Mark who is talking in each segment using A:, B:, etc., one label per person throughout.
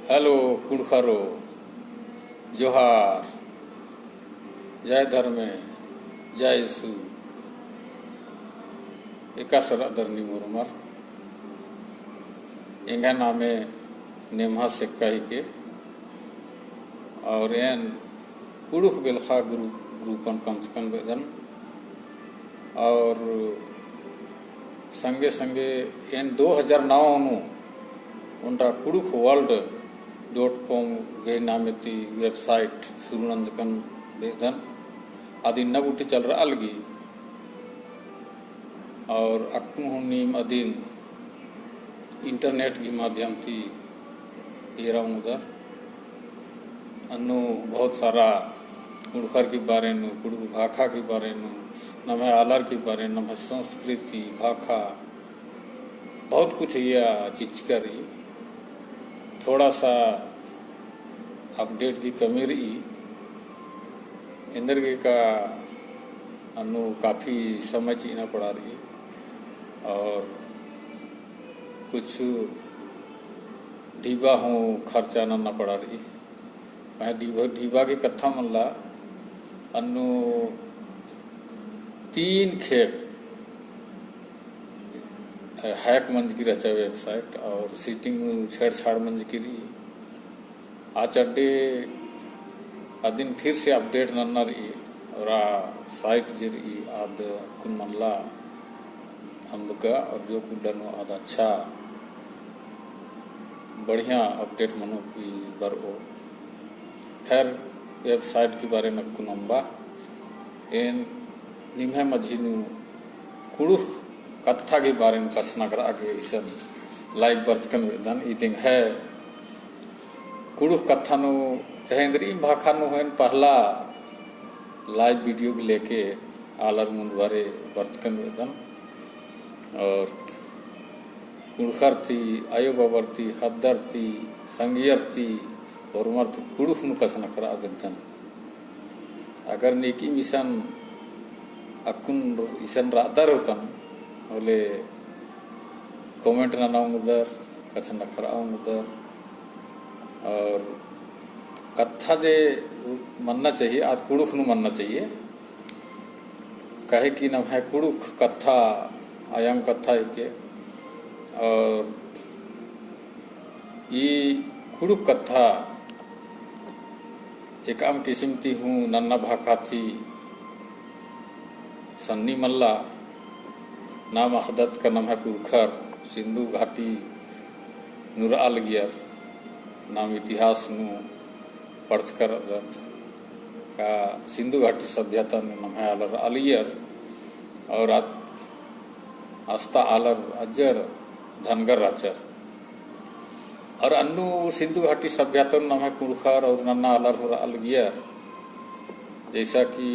A: Hello कुड़खरो जोहार जय धर्मे जय यीशु एका सरा दरनी मुरमर इंगा नामे नेमहा सेक्का ही के और एन कुड़ुख बेलखा ग्रुपन कंचकन वेदन और संगे संगे एन 2009 उनका कुड़ुख world.com गे नामेती वेबसाइट सुरुनंदकन वेदन आदि नगुटी चल रहा अलगी और अक्कुनीम अधीन इंटरनेट के माध्यम थी एरा उधर अन्नु बहुत सारा कुड़खर के बारे में कुड़ुख भाखा के बारे में नमे आलर के बारे में नमे संस्कृति भाखा बहुत कुछ यह चीज करी थोड़ा सा अपडेट की कमी रही इंदर के का अनु काफ़ी समय चीना पड़ा रही और कुछ ढीबा हूँ खर्चा न पड़ा रही मैं ढीबा की कथा मल्ला अनु 3 खेप हैक मंज की रचा वेबसाइट और सीटिंग छेड़छाड़ मंज की रही आज अड्डे दिन फिर से अपडेट न रही और साइट जे रही आद कुन मल्ला अंबका और जो कुडनो आद अच्छा बढ़िया अपडेट मनो की बरो खैर वेबसाइट के बारे में कुन अम्बा एन निम्हे मझिनु कुड़ुख कथा के बारे में कथना करा के इसन लाइव बर्चकन वेदन इतिंग है कुड़ुख कथा नो चाहे इंद्री भाखा नो है पहला लाइव वीडियो के लेके आलर मुंडवारे बर्चकन वेदन और कुड़खर थी आयो बाबर थी हद्दर थी संगियर थी और मर्द कुड़ुख नु कथना करा वेदन अगर नेकी मिशन अकुन इसन रादर होतन बोले कमेंट ना नाऊं उधर कथन नखराऊं उधर और कथा जे मनना चाहिए आज कुड़ुख नु मनना चाहिए कहे कि न है कुड़ुख कथा आयम कथा के और ये कुड़ुख कथा एक आम किस्म ती हूँ नन्ना भाखा थी सन्नी मल्ला नाम अखदत का नाम है कुड़खर सिंधु घाटी नुरा अलगियर नाम इतिहास नु पढ़कर का सिंधु घाटी सभ्यता नाम है आलर अलियर और आस्था आलर अजर धनगर राचर और अन्नू सिंधु घाटी सभ्यता नाम है कुड़खर और नन्ना आलर हो अलगियर जैसा कि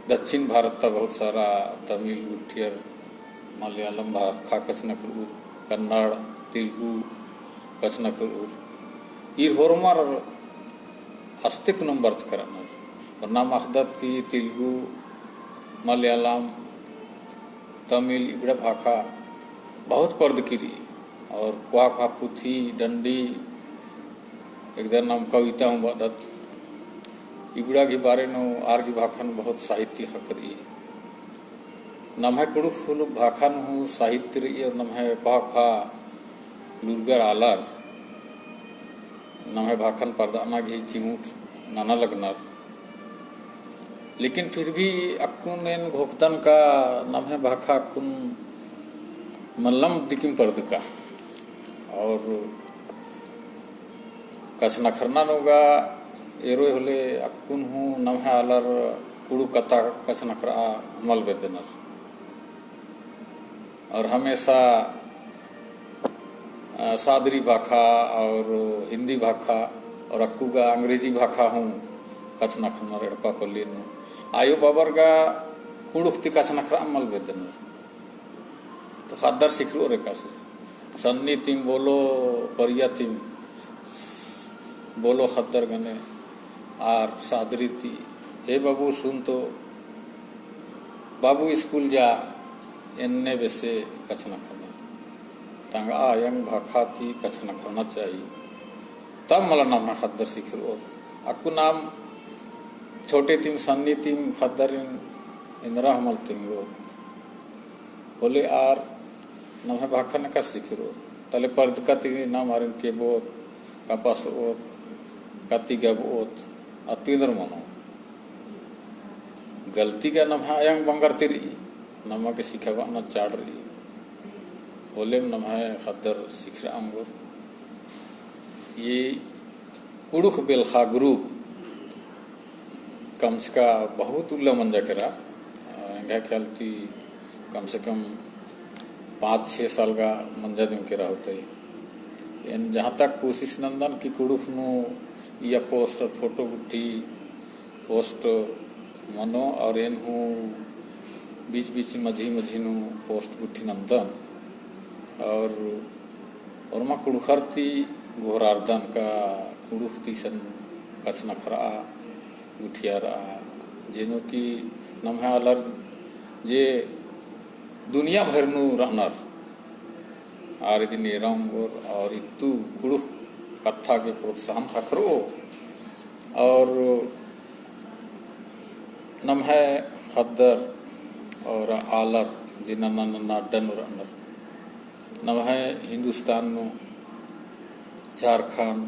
A: दक्षिण भारत का बहुत सारा तमिल गुठियर मलयालम भाखा कचनखरूर कन्नड़ तेलुगु कचनखरूर इर होरमार अस्तिक नंबर करनर और नाम अखदत की तेलुगु मलयालम तमिल इबड़ा भाखा बहुत पर्द किरी और क्वा पुथी डंडी एकदम नाम कविता हूँ बदत इबड़ा के बारे में आर की भाखन बहुत साहित्य खरी नम है कुड़ुख भाखन हूँ साहित्य रही और नम है भाखा लुरगर आलर नम है भाखन परदाना घी चिंगूट नाना लगनर लेकिन फिर भी अक्कुन इन भोक्तन का नम है भाखा अक्कुन मल्लम दिकिम पर्द का और कछना खरना नोगा एरो होले अक्कुन हूँ नम है आलर कुड़ु कथा कछना खरा मल बेदनर और हमेशा सादरी भाखा और हिंदी भाखा और अक्कुगा अंग्रेजी भाखा हूँ कछना खरना रेड़पा पल्ली नु आयो बाबर का कुड़ुखती कछना खरा मल बेदनर तो खादर सिखरो रे कासे सन्नी तिम बोलो परिया तिम बोलो खद्दर गने आर सादरी थी हे बाबू सुन तो बाबू स्कूल जा एन्ने वैसे कछना खरना तंगा आयंग भाखा थी कछना खरना चाहिए तब मला नाम है खद्दर सिखर और अक्कू नाम छोटे तीम सन्नी तीम खद्दर इंद्रा हमल तीम होले आर नाम है भाखन का सिखर और तले पर्द का तीन नाम आरिन के बोत कापास ओत काती गब ओत अतिंद्र मनो गलती का नाम है अयंग बंगर तिरी नमा के सिखावा न चाड़ रही होले नाम है खद्दर सिखर अंगुर ये कुड़ुख बेलखा ग्रुप कम से का बहुत उल्ला मंजा करा इंगा ख्याल थी कम से कम 5-6 साल का मंजा दिन करा होता है इन जहाँ तक कोशिश नंदन की कुड़ुख नु या पोस्ट और फोटो गुट्ठी पोस्ट मनो और इन हूँ बीच बीच मझी मझी नु पोस्ट गुट्ठी नंदन और माँ कुड़ुखर थी घोरार्दन का कुड़ुख थी सन कच नखरा गुठियारा जेनो की नम है अलर जे दुनिया भर नु रनर आर यदि नेरंगोर और इतु कुड़ुख कथा के प्रोत्साहन खखरो और नम है खद्दर और आलर जिना नन्ना डन रनर नम है हिंदुस्तान नु झारखंड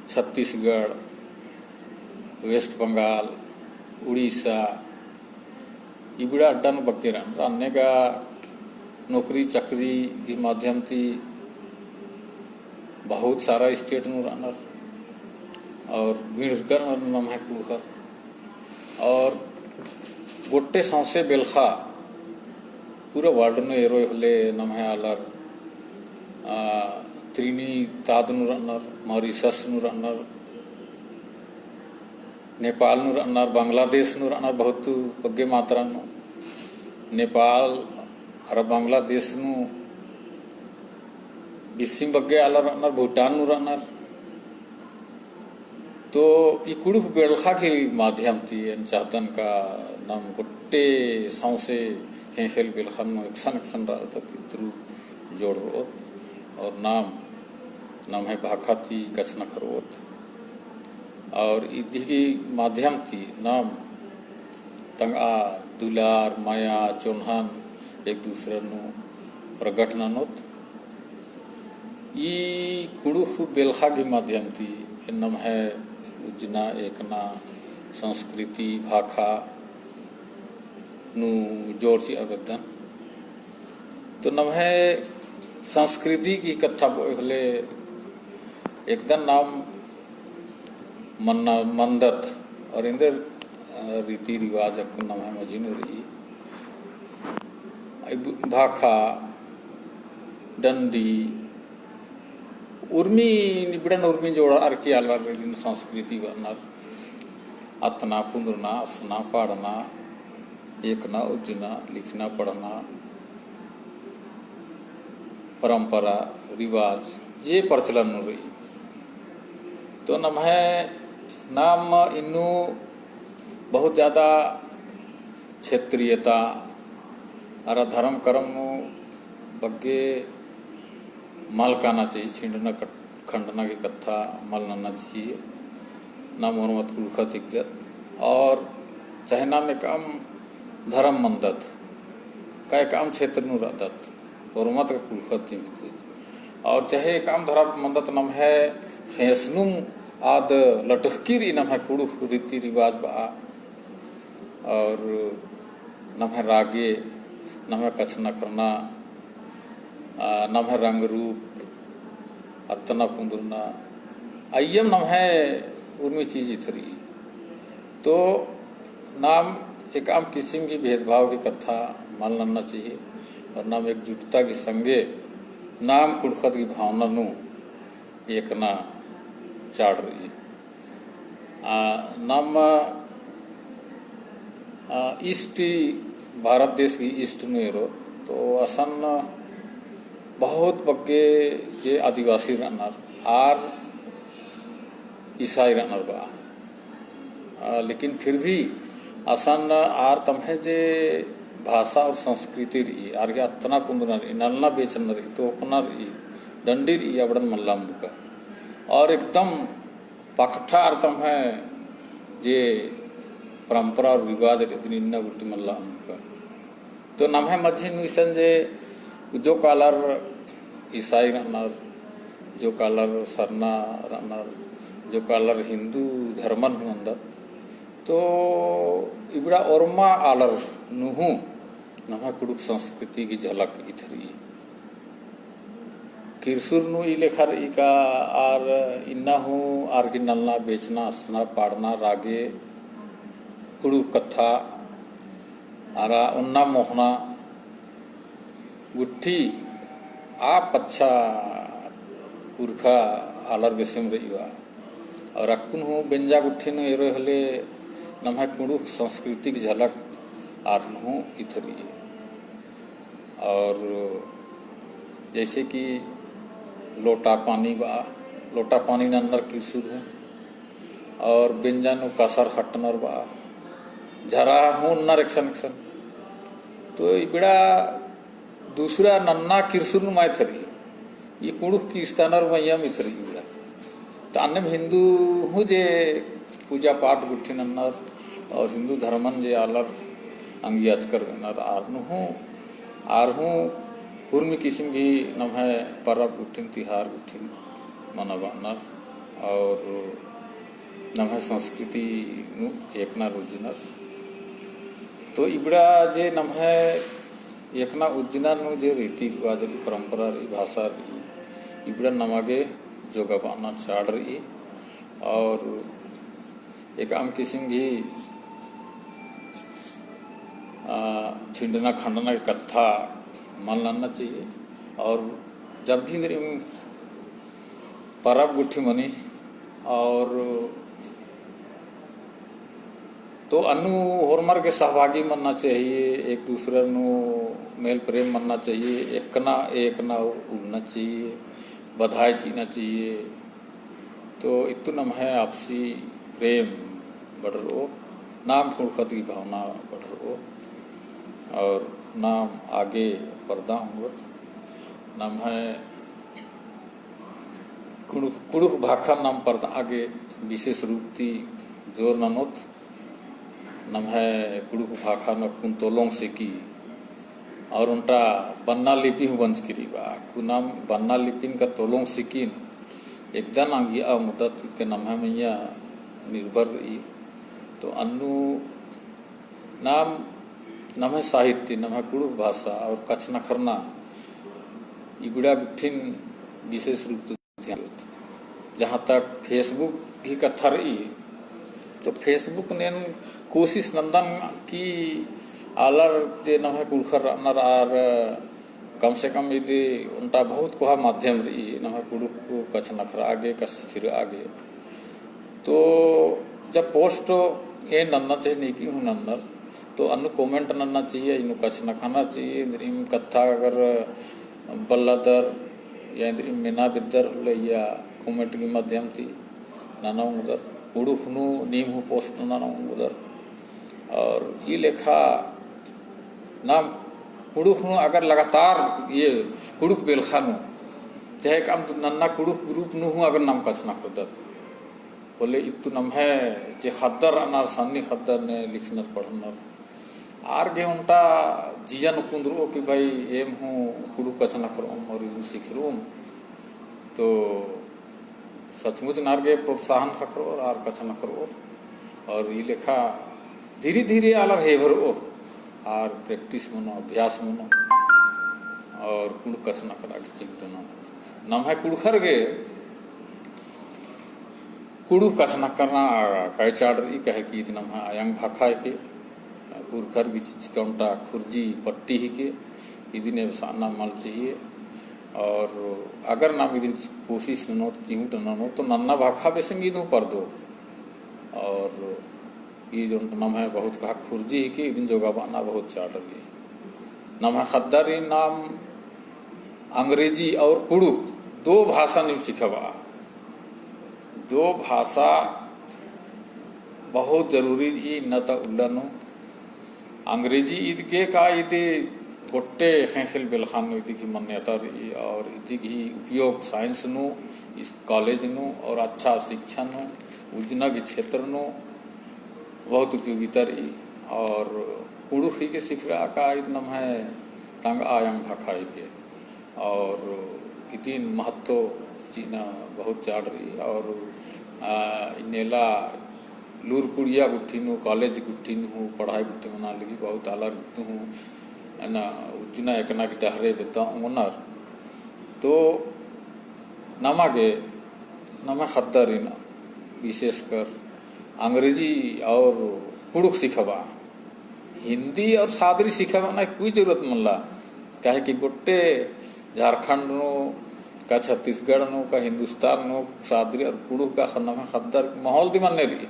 A: छत्तीसगढ़ वेस्ट बंगाल उड़ीसा इबड़ा अड्डा बग्गे रान्ने का नौकरी चाकरी के माध्यम थी बहुत सारा स्टेट नु रनर और बीड़कर नाम है कुड़खर और गोटे सौसे बेलखा पूरा वर्ल्ड नु एरो होले नाम है अलग त्रिनी ताद नु रनर मॉरिशस नु रनर नेपाल नु रनर बांग्लादेश नु रनर बहुत बग्गे मात्रा नु नेपाल और बांग्लादेश नु बिस्सिम बग्गे आला रनर भूटान नु रनर तो ये कुड़ुख बेलखा के माध्यम थी इन चाहतन का नाम गोटे सौसे खेल बेलखा नु एक्शन रहता थ्रू जोड़ रोत और नाम है भाखा थी कच नखरोत और इधी की माध्यम थी नाम तंगा दुलार माया चोन्हन एक दूसरे नु प्रगट ननोत ई कुड़ुख बेलखा की माध्यम थी नाम है उजना एकना संस्कृति भाखा नु जोर सी आवेदन तो नम है संस्कृति की कथा बोले एकदम नाम मन्ना मंदत और इंदर रीति रिवाज को नाम है मजीनु रही भाखा डंडी उर्मी निबड़न उर्मी जोड़ा अर्की आलर दिन संस्कृति बनर अतना पुंदरना असना पढ़ना एकना उजना लिखना पढ़ना परंपरा रिवाज ये प्रचलन रही तो नम है नाम इन्नु बहुत ज़्यादा क्षेत्रीयता और धर्म कर्म बग्गे मल काना चाहिए छिंडना खंडना की कथा मल नना चाहिए नाम मोहम्मद कुड़खा दिग्गत और चाहे नाम में काम धर्म मंदत का काम क्षेत्र नु रहत और मत का कुड़खा थी और चाहे काम धरा मंदत नम है खेसनुम आद लटहकीर नम है कुड़ुख रीति रिवाज बा और नम है रागे नम है कछ नखरना नम है रंग रूप अतना पुंदरना अयम नम है उर्मी चीज इथरी तो नाम एक आम किस्म की भेदभाव की कथा मान लेना चाहिए और नाम एकजुटता की संगे नाम कुड़खत की भावना नु एक ना चाड़ रही नाम ईस्ट भारत देश की ईस्ट नो तो असन बहुत बग्गे जे आदिवासी रनर आर ईसाई रनर बा लेकिन फिर भी असन आर तमहे जे भाषा और संस्कृति रही आर के अतना पुंदना रही नलना बेचन रही तो ओकना रही डंडी रही अबड़न मल्लाम बुका और एकदम पखठा अर्थम है जे परंपरा और रिवाज इन्ना गुट्टी मल्ला हमका तो नम्हे मझे नुसन जे जो कालर ईसाई रनर जो कालर सरना रनर जो कालर हिंदू धर्मन हुंदर तो इबड़ा ओरमा आलर नुहु नम्हे कुड़ुक संस्कृति की झलक इथरी किरसुर नु इलेखर इका आर इन्ना हूँ आर की नलना बेचना असना पाड़ना रागे कुड़ुक कथा आरा उन्ना मोहना गुट्ठी आप अच्छा पुरखा आलर बेसम रहीवा और अक्कुन हूँ बेंजा गुट्ठी नु एरो हले नम्हे कुड़ुक संस्कृति की झलक आर नु इथरी और जैसे कि लोटा पानी नन्नर किरसुर हूँ और बेंजानु कसर हटनर बा झरा हूँ नर एक्शन तो इबड़ा दूसरा नन्ना किरसुर माय थरी ये कुड़ुक कीर्तनर मैयम इथरी इबड़ा तो अन्य हिंदू हूँ जे पूजा पाठ गुट्ठी नन्नर और हिंदू धर्मन जे आलर अंगियाच कर आर हूँ हुर्मी किस्म की नम्हे परब गुट्ठिन तिहार गुट्ठिन मनवानर और नम्हे संस्कृति नु एकना रुजनर तो इबड़ा जे नम्हे एकना उज्जना नु जे रीति रिवाज परंपरा रही भाषा रही इबड़ा नमागे जोगाबाना चाड़ रही और एक आम किस्म की छिंडना खंडना की कथा मान लाना चाहिए और जब भी मेरी परब गुट्ठी मनी और तो अनु होरमर के सहभागी मनना चाहिए एक दूसरे नु मेल प्रेम मनना चाहिए एक ना उड़ना चाहिए बधाई चीना चाहिए तो इतना है आपसी प्रेम बढ़ रो नाम खुड़खत की भावना बढ़ रो और नाम आगे पर्दा हुआ नाम है कुड़ुक भाखा नाम पर्दा आगे विशेष रूप ती जोर ननोत नाम है कुड़ुक भाखा न कुंतोलोंग से की और उनका बन्ना लिपि हूँ बंच करी बा कु नाम बन्ना लिपिन का तोलोंग सिकिन एकदम आगिया मुदत के नाम है मैया निर्भर रही तो अनु नाम है साहित्य नाम है कुड़ुक भाषा और कच्छ नखरना इबड़ा गुट्ठिन विशेष रूप से ध्यान जहाँ तक फेसबुक की कथा रही तो फेसबुक ने कोशिश नंदन की आलर जे नाम है कुड़खर नर आर कम से कम यदि उनका बहुत कोहा माध्यम रही नाम है कुड़ुक को कच्छ नखरा आगे कच्छ सिखिर आगे तो जब पोस्ट ये नन्ना चाहिए नहीं की हूँ नन्नर तो अनु कमेंट नन्ना चाहिए इनु कच्छ नखाना चाहिए इम कथा अगर बल्लादर या इम मीना बिद्दर या कमेंट की माध्यम थी नाना उधर कुड़ुक नु नीम हूँ पोस्ट नाना उधर और ये लेखा नाम कुड़ुक नु अगर लगातार ये कुड़ुक बेलखा नु चाहे काम तो नन्ना कुड़ुक ग्रुप नु हूँ अगर नाम कच्छ नखरदत बोले इतु नम है जे खद्दर अनार सानी खद्दर ने लिखनर पढ़नर आर गे उनटा जीजन कुंदरो कि भाई एम हूँ कुड़ुक कच्छ नखरोम और इन सिखरूम तो सचमुच नार गे प्रोत्साहन खखरोर आर कच्छ नखरोर और ये लेखा धीरे धीरे आलर हेभर और आर प्रैक्टिस मनो अभ्यास मनो और कुड़ुक कच्छ नखरा की चिंतन नाम है कुड़खर गे कुड़ुक कच्छ नखरना कह चाड़ रही कहे कि दिन है आयंग भाखा के पुरखर की चिकौंटा खुर्जी पट्टी ही के इदिने साना मल चाहिए और अगर नाम इदिन कोशिश नो चिहूट नो तो नन्ना भाखा वैसे मीदू पर दो और ये जो नाम है बहुत कहा खुर्जी ही के इदिन जोगाबाना बहुत चाट रही नाम है खद्दारी नाम अंग्रेजी और कुड़ुक दो भाषा नहीं सीखवा दो भाषा बहुत जरूरी ई न तो उल्लनो अंग्रेजी ईद के का ईद गोटे खेल बेलखान इदी की मान्यता रही और इदी की उपयोग साइंस नु इस कॉलेज नु और अच्छा शिक्षा नु उजना के क्षेत्र नु बहुत उपयोगिता रही। और कुड़ुख ही के सिखरा का इतना है तंग आयंग खाई के और इतिन महत्व चीना बहुत चाड़ रही। और इनेला लूर कुड़िया गुट्ठी नु कॉलेज गुट्ठी नु पढ़ाई गुट्ठी मना लगी बहुत आला रुतु हूँ है ना उजना एकना की डहरे बेता उनर तो नमा खद्दर ना विशेषकर अंग्रेजी और कुड़ुक सिखवा हिंदी और सादरी सिखवा ना कोई जरूरत मनला काहे कि गोटे झारखंड नो का छत्तीसगढ़ नो का हिंदुस्तान नो सादरी और कुड़ुक का नमा खद्दर माहौल दिमाने रही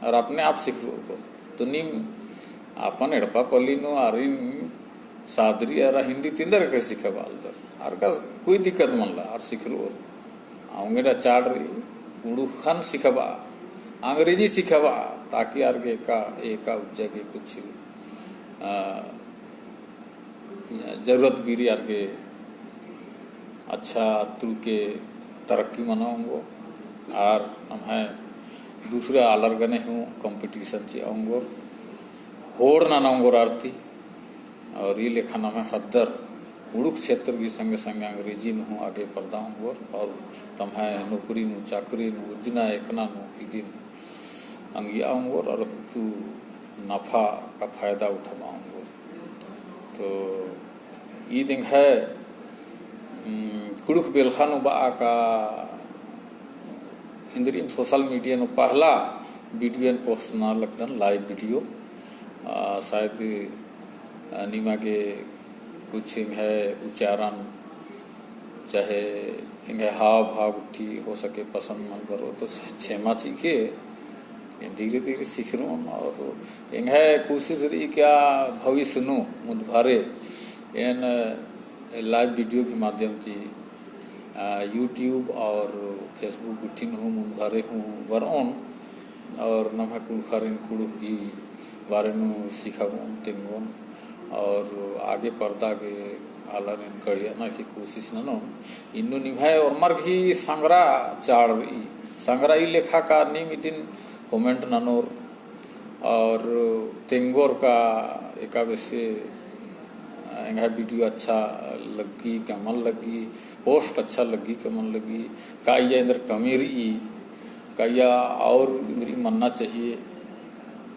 A: और अपने आप सीख लो को तो नीम अपन एड़पा पल्ली नो आरिन सादरी और हिंदी तिंदर के सीखा बालदर और का कोई दिक्कत मनला और सीख रो आऊंगे चाड़ रही कुड़ुखान सीखवा अंग्रेजी सीखवा ताकि आर के एका जगह कुछ जरूरत बीरी आर के अच्छा तू के तरक्की मनाऊंगो और हम है दूसरे आलर गने हूँ कंपटीशन ची आऊंगो होड़ ना नाऊंगो आरती और ये लेखना में खद्दर कुड़ुक क्षेत्र की संगे संगे अंग्रेजी नु आगे पढ़ाऊंगो और तम है नौकरी नु चाकरी नु उजना एकना नु दिन अंगी आऊंगो और तू नफा का फायदा उठाऊंगो। तो ये दिन है कुड़ुक बेलखानु बा का इंद्रियम सोशल मीडिया नु पहला वीडियो पोस्ट ना लगदन लाइव वीडियो शायद नीमा के कुछ है उच्चारण चाहे इंगे हाव भाव उठी हो सके पसंद मन करो तो छेमा सीखे धीरे धीरे सीख रो और इंगे कोशिश रही क्या भविष्य नु मुदभारे इन लाइव वीडियो के माध्यम से यूट्यूब और फेसबुक उठी हूँ मुदभारे हूँ वरन और नमा कुड़खारिन कुड़ुक की बारे में सीखा तेंगोन और आगे पर्दा के आलरिन कड़ियाना की कोशिश न इन्नु निभाए और मर्ग ही संग्रा चाड़ रही संग्रा ही लेखा का निम दिन कमेंट ननोर और तेंगोर का एका वैसे इंगा वीडियो अच्छा लगी कमल लगी पोस्ट अच्छा लगी कमल लगी काया इंद्र कमी रही काया और इंद्री मनना चाहिए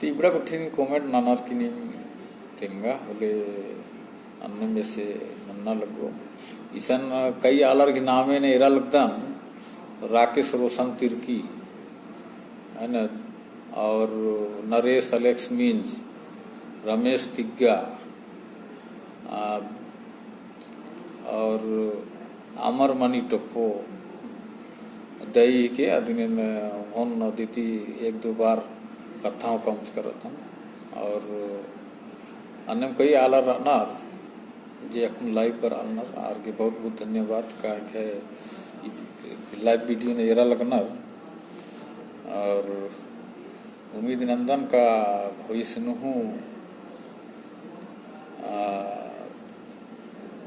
A: तो इबड़ा कुठिन कमेंट ननर की निम तेंगा बोले अन्य में से नन्ना लगो ईसन कई आलर के नामे ने एरा लगदन राकेश रोशन तिर्की है न और नरेश अलेक्स मिंज रमेश तिग्गा और अमर मणि टप्पो दई के अधीन में दीती एक दो बार कथाओं कम करता और अन्य कई आला रनर जे अपन लाइव पर अनर आर के बहुत बहुत धन्यवाद का है लाइव वीडियो ने एरा लगनर और उम्मीद नंदन का भविष्य नु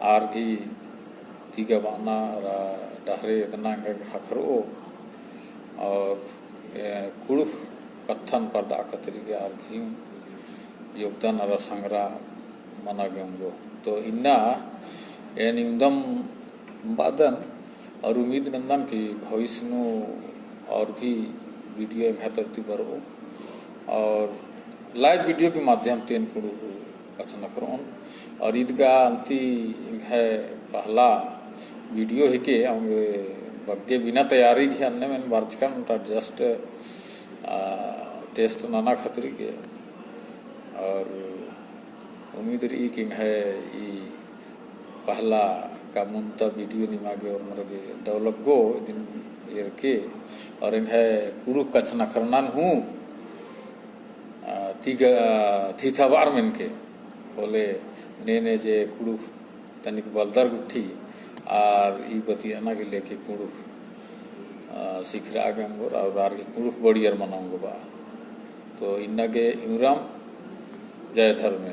A: आर की तीगा बाना डहरे इतना खखरो और कुड़ुख कथन पर दाखतरी के आर की योगदान और संग्रह मना गंगो तो इन्ना निम्दम बादन और उम्मीद नंदन की भविष्य नु और भी वीडियो बेहतरती बरो और लाइव वीडियो के माध्यम से कुड़ू कचन करोन और ईदगा अंति है पहला वीडियो ही के होंगे बग्गे बिना तैयारी के अन्य में वर्चकन जस्ट टेस्ट नाना खतरी के और उम्मीद रही कि है ये पहला का मुंता वीडियो निमागे और मरगे दौलत गो दिन एर के और इन है कुरु कचना करना हूँ थीथा बार में के बोले ने जे कुड़ू तनिक बलदर गुठी और ई बतियाना के लेके कुड़ू सीख रहा आगे और आर के कुड़ू बड़ी यार मनाऊंगा बा तो इन्ना के इमराम जय धर्म।